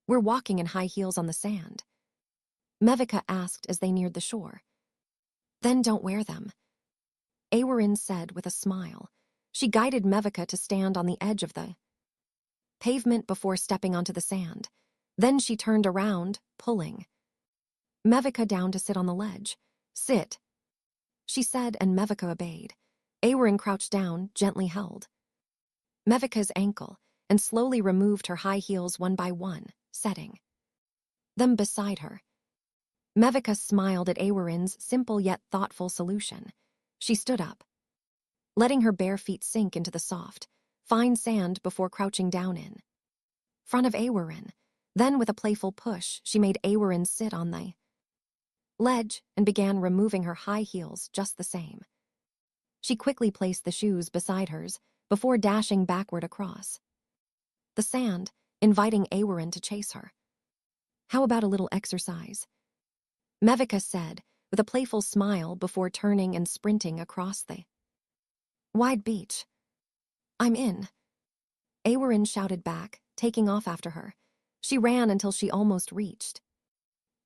We're walking in high heels on the sand, Mevika asked as they neared the shore. Then don't wear them, Awarin said with a smile. She guided Mevika to stand on the edge of the pavement before stepping onto the sand. Then she turned around, pulling Mevika down to sit on the ledge. Sit, she said, and Mevika obeyed. Awarin crouched down, gently held Mevika's ankle, and slowly removed her high heels one by one, setting them beside her. Mevika smiled at Awarin's simple yet thoughtful solution. She stood up, letting her bare feet sink into the soft, fine sand before crouching down in front of Awarin. Then, with a playful push, she made Awarin sit on the ledge and began removing her high heels just the same. She quickly placed the shoes beside hers before dashing backward across the sand, inviting Awarin to chase her. How about a little exercise? Mevika said, with a playful smile before turning and sprinting across the wide beach. I'm in, Awarin shouted back, taking off after her. She ran until she almost reached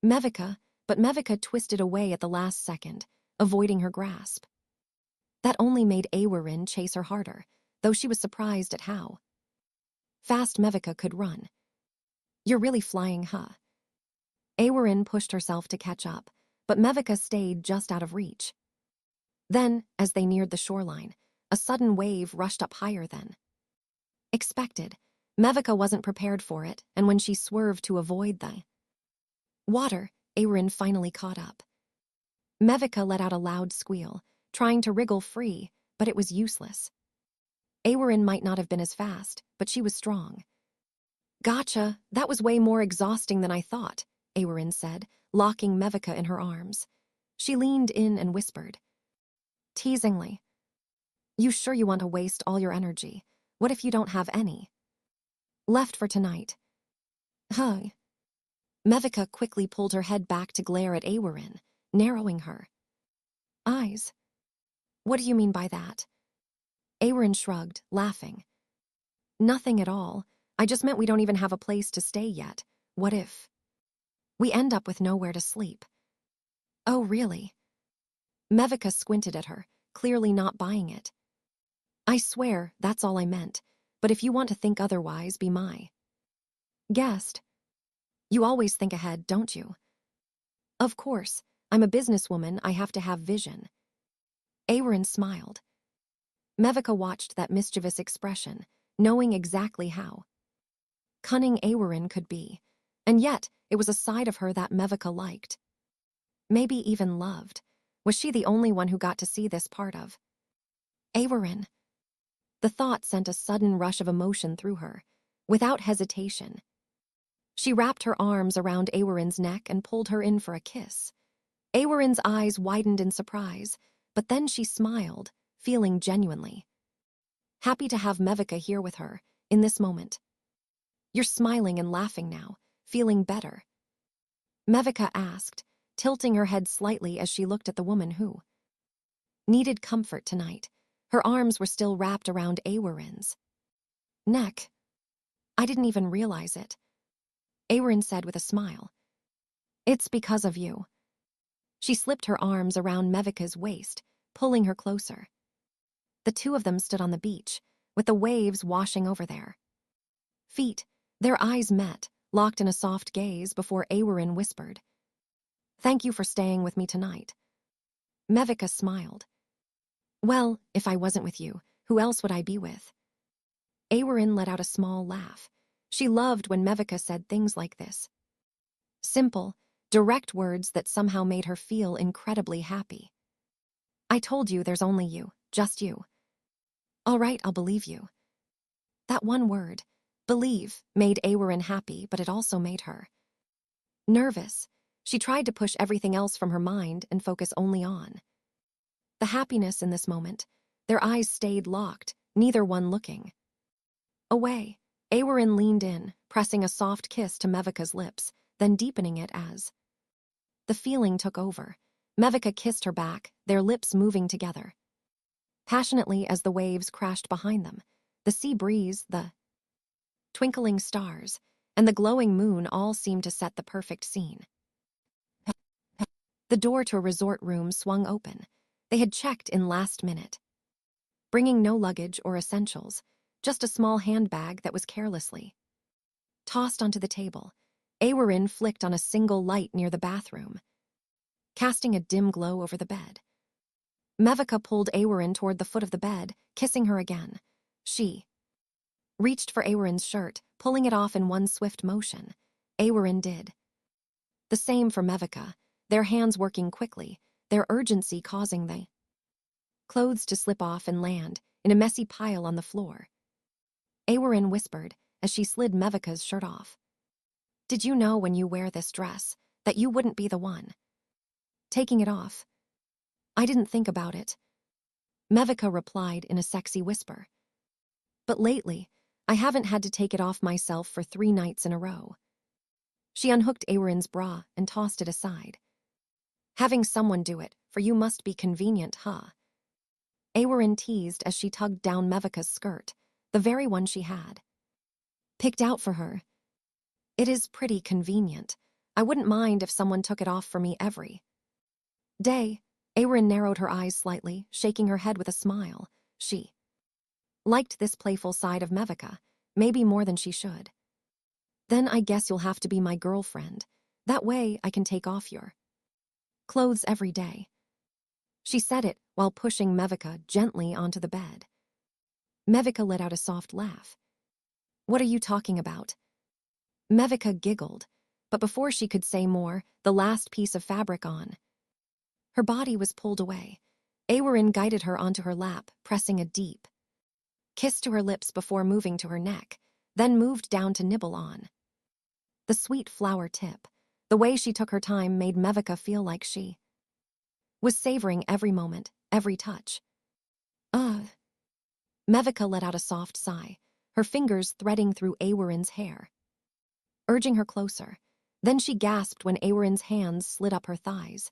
Mevika, but Mevika twisted away at the last second, avoiding her grasp. That only made Awarin chase her harder, though she was surprised at how fast Mevika could run. You're really flying, huh? Awarin pushed herself to catch up, but Mevika stayed just out of reach. Then, as they neared the shoreline, a sudden wave rushed up higher than expected. Mevika wasn't prepared for it, and when she swerved to avoid the water, Awarin finally caught up. Mevika let out a loud squeal, trying to wriggle free, but it was useless. Awarin might not have been as fast, but she was strong. Gotcha, that was way more exhausting than I thought, Awarin said, locking Mevika in her arms. She leaned in and whispered teasingly, you sure you want to waste all your energy? What if you don't have any left for tonight? Huh. Mevika quickly pulled her head back to glare at Awarin, narrowing her eyes. What do you mean by that? Awarin shrugged, laughing. Nothing at all. I just meant we don't even have a place to stay yet. What if we end up with nowhere to sleep? Oh, really? Mevika squinted at her, clearly not buying it. I swear, that's all I meant. But if you want to think otherwise, be my guest. You always think ahead, don't you? Of course. I'm a businesswoman, I have to have vision. Awarin smiled. Mevika watched that mischievous expression, knowing exactly how cunning Awarin could be, and yet it was a side of her that Mevika liked. Maybe even loved. Was she the only one who got to see this part of Awarin? The thought sent a sudden rush of emotion through her. Without hesitation, she wrapped her arms around Awarin's neck and pulled her in for a kiss. Awarin's eyes widened in surprise, but then she smiled, feeling genuinely happy to have Mevika here with her, in this moment. You're smiling and laughing now, feeling better? Mevika asked, tilting her head slightly as she looked at the woman who needed comfort tonight. Her arms were still wrapped around Awarin's neck. I didn't even realize it, Awarin said with a smile. It's because of you. She slipped her arms around Mevika's waist, pulling her closer. The two of them stood on the beach, with the waves washing over their feet. Their eyes met, locked in a soft gaze before Awarin whispered, Thank you for staying with me tonight. Mevika smiled. Well, if I wasn't with you, who else would I be with? Awarin let out a small laugh. She loved when Mevika said things like this. Simple, direct words that somehow made her feel incredibly happy. I told you there's only you, just you. All right, I'll believe you. That one word, believe, made Awarin happy, but it also made her nervous. She tried to push everything else from her mind and focus only on the happiness in this moment. Their eyes stayed locked, neither one looking away. Awarin leaned in, pressing a soft kiss to Mevika's lips, then deepening it as the feeling took over. Mevika kissed her back, their lips moving together passionately as the waves crashed behind them. The sea breeze, the twinkling stars, and the glowing moon all seemed to set the perfect scene. The door to a resort room swung open. They had checked in last minute, bringing no luggage or essentials, just a small handbag that was carelessly tossed onto the table. Awerin flicked on a single light near the bathroom, casting a dim glow over the bed. Mevika pulled Awerin toward the foot of the bed, kissing her again. She reached for Awerin's shirt, pulling it off in one swift motion. Awerin did the same for Mevika, their hands working quickly, their urgency causing the clothes to slip off and land in a messy pile on the floor. Awerin whispered as she slid Mevika's shirt off. Did you know when you wear this dress that you wouldn't be the one taking it off? I didn't think about it, Mevika replied in a sexy whisper. But lately, I haven't had to take it off myself for 3 nights in a row. She unhooked Awerin's bra and tossed it aside. Having someone do it for you must be convenient, huh? Awerin teased as she tugged down Mevika's skirt, the very one she had picked out for her. It is pretty convenient. I wouldn't mind if someone took it off for me every day. Awerin narrowed her eyes slightly, shaking her head with a smile. She liked this playful side of Mevika, maybe more than she should. Then I guess you'll have to be my girlfriend. That way I can take off your clothes every day. She said it while pushing Mevika gently onto the bed. Mevika let out a soft laugh. What are you talking about? Mevika giggled, but before she could say more, the last piece of fabric on her body was pulled away. Awerin guided her onto her lap, pressing a deep kiss to her lips before moving to her neck, then moved down to nibble on the sweet flower tip. The way she took her time made Mevika feel like she was savoring every moment, every touch. Ugh. Mevika let out a soft sigh, her fingers threading through Awerin's hair, urging her closer. Then she gasped when Awerin's hands slid up her thighs,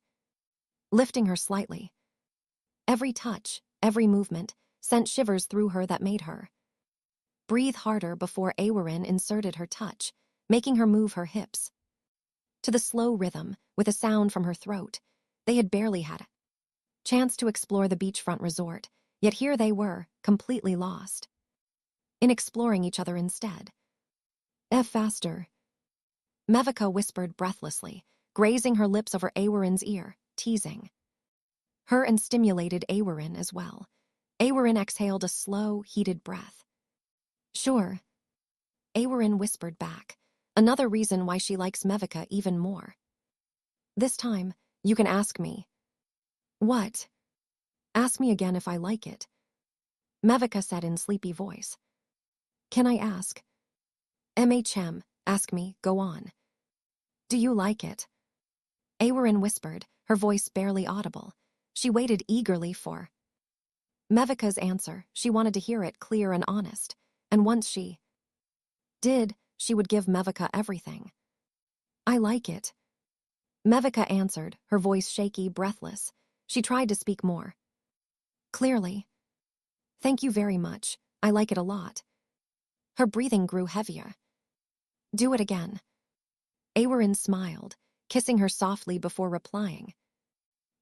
lifting her slightly. Every touch, every movement, sent shivers through her that made her breathe harder before Awerin inserted her touch, making her move her hips to the slow rhythm with a sound from her throat. They had barely had a chance to explore the beachfront resort, yet here they were, completely lost in exploring each other instead. Faster, Mevika whispered breathlessly, grazing her lips over Awerin's ear, teasing her and stimulated Awerin as well. Awerin exhaled a slow, heated breath. Sure, Awerin whispered back, another reason why she likes Mevika even more. This time, you can ask me. What? Ask me again if I like it, Mevika said in sleepy voice. Can I ask? Ask me, go on. Do you like it? Awerin whispered, her voice barely audible. She waited eagerly for Mevika's answer. She wanted to hear it clear and honest, and once she did, she would give Mevika everything. I like it, Mevika answered, her voice shaky, breathless. She tried to speak more clearly. Thank you very much. I like it a lot. Her breathing grew heavier. Do it again. Awerin smiled, kissing her softly before replying.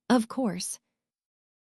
Of course.